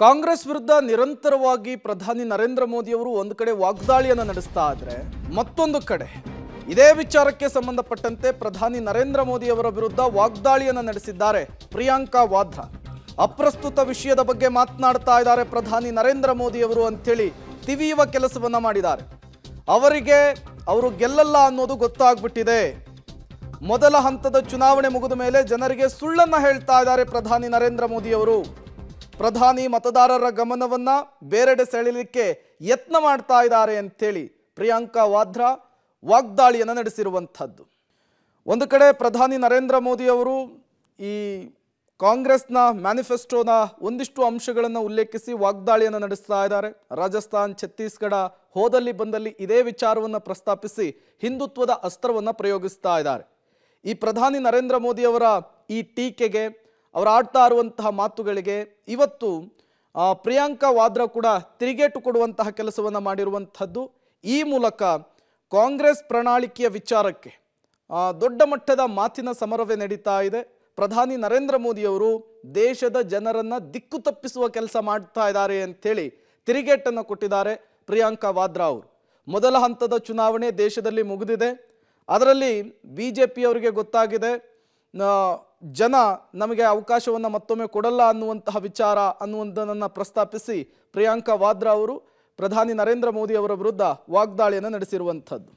ಕಾಂಗ್ರೆಸ್ ವಿರುದ್ಧ ನಿರಂತರವಾಗಿ ಪ್ರಧಾನಿ ನರೇಂದ್ರ ಮೋದಿ ಅವರು ಒಂದು ಕಡೆ ವಾಗ್ದಾಳಿಯನ್ನು ನಡೆಸ್ತಾ ಇದ್ರೆ ಮತ್ತೊಂದು ಕಡೆ ಇದೇ ವಿಚಾರಕ್ಕೆ ಸಂಬಂಧಪಟ್ಟಂತೆ ಪ್ರಧಾನಿ ನರೇಂದ್ರ ಮೋದಿ ಅವರ ವಿರುದ್ಧ ವಾಗ್ದಾಳಿಯನ್ನು ನಡೆಸಿದ್ದಾರೆ ಪ್ರಿಯಾಂಕಾ ವಾದ್ರಾ. ಅಪ್ರಸ್ತುತ ವಿಷಯದ ಬಗ್ಗೆ ಮಾತನಾಡ್ತಾ ಇದ್ದಾರೆ ಪ್ರಧಾನಿ ನರೇಂದ್ರ ಮೋದಿ ಅವರು ಅಂತೇಳಿ ತಿವಿಯುವ ಕೆಲಸವನ್ನ ಮಾಡಿದ್ದಾರೆ. ಅವರಿಗೆ ಅವರು ಗೆಲ್ಲಲ್ಲ ಅನ್ನೋದು ಗೊತ್ತಾಗ್ಬಿಟ್ಟಿದೆ. ಮೊದಲ ಹಂತದ ಚುನಾವಣೆ ಮುಗಿದ ಮೇಲೆ ಜನರಿಗೆ ಸುಳ್ಳನ್ನ ಹೇಳ್ತಾ ಇದ್ದಾರೆ ಪ್ರಧಾನಿ ನರೇಂದ್ರ ಮೋದಿ ಅವರು. ಪ್ರಧಾನಿ ಮತದಾರರ ಗಮನವನ್ನ ಬೇರೆಡೆ ಸೆಳೆಯಲಿಕ್ಕೆ ಯತ್ನ ಮಾಡ್ತಾ ಇದ್ದಾರೆ ಅಂತೇಳಿ ಪ್ರಿಯಾಂಕಾ ವಾದ್ರಾ ವಾಗ್ದಾಳಿಯನ್ನು ನಡೆಸಿರುವಂಥದ್ದು. ಒಂದು ಕಡೆ ಪ್ರಧಾನಿ ನರೇಂದ್ರ ಮೋದಿ ಅವರು ಈ ಕಾಂಗ್ರೆಸ್ನ ಮ್ಯಾನಿಫೆಸ್ಟೋನ ಒಂದಿಷ್ಟು ಅಂಶಗಳನ್ನು ಉಲ್ಲೇಖಿಸಿ ವಾಗ್ದಾಳಿಯನ್ನು ನಡೆಸ್ತಾ ಇದ್ದಾರೆ. ರಾಜಸ್ಥಾನ್, ಛತ್ತೀಸ್ಗಢ ಹೋದಲ್ಲಿ ಬಂದಲ್ಲಿ ಇದೇ ವಿಚಾರವನ್ನು ಪ್ರಸ್ತಾಪಿಸಿ ಹಿಂದುತ್ವದ ಅಸ್ತ್ರವನ್ನು ಪ್ರಯೋಗಿಸ್ತಾ ಇದ್ದಾರೆ. ಈ ಪ್ರಧಾನಿ ನರೇಂದ್ರ ಮೋದಿ ಅವರ ಈ ಟೀಕೆಗೆ, ಅವರು ಆಡ್ತಾ ಇರುವಂತಹ ಮಾತುಗಳಿಗೆ ಇವತ್ತು ಪ್ರಿಯಾಂಕಾ ವಾದ್ರಾ ಕೂಡ ತಿರುಗೇಟು ಕೊಡುವಂತಹ ಕೆಲಸವನ್ನು ಮಾಡಿರುವಂಥದ್ದು. ಈ ಮೂಲಕ ಕಾಂಗ್ರೆಸ್ ಪ್ರಣಾಳಿಕೆಯ ವಿಚಾರಕ್ಕೆ ದೊಡ್ಡ ಮಟ್ಟದ ಮಾತಿನ ಸಮರವೇ ನಡೀತಾ ಇದೆ. ಪ್ರಧಾನಿ ನರೇಂದ್ರ ಮೋದಿ ಅವರು ದೇಶದ ಜನರನ್ನ ದಿಕ್ಕು ತಪ್ಪಿಸುವ ಕೆಲಸ ಮಾಡ್ತಾ ಇದ್ದಾರೆ ಅಂತೇಳಿ ತಿರುಗೇಟನ್ನು ಕೊಟ್ಟಿದ್ದಾರೆ ಪ್ರಿಯಾಂಕಾ ವಾದ್ರಾ ಅವರು. ಮೊದಲ ಹಂತದ ಚುನಾವಣೆ ದೇಶದಲ್ಲಿ ಮುಗಿದಿದೆ. ಅದರಲ್ಲಿ BJP ಅವರಿಗೆ ಗೊತ್ತಾಗಿದೆ, ಜನ ನಮಗೆ ಅವಕಾಶವನ್ನು ಮತ್ತೊಮ್ಮೆ ಕೊಡಲ್ಲ ಅನ್ನುವಂತಹ ವಿಚಾರ ಅನ್ನುವುದನ್ನು ಪ್ರಸ್ತಾಪಿಸಿ ಪ್ರಿಯಾಂಕಾ ವಾದ್ರಾ ಅವರು ಪ್ರಧಾನಿ ನರೇಂದ್ರ ಮೋದಿ ಅವರ ವಿರುದ್ಧ ವಾಗ್ದಾಳಿಯನ್ನು ನಡೆಸಿರುವಂಥದ್ದು.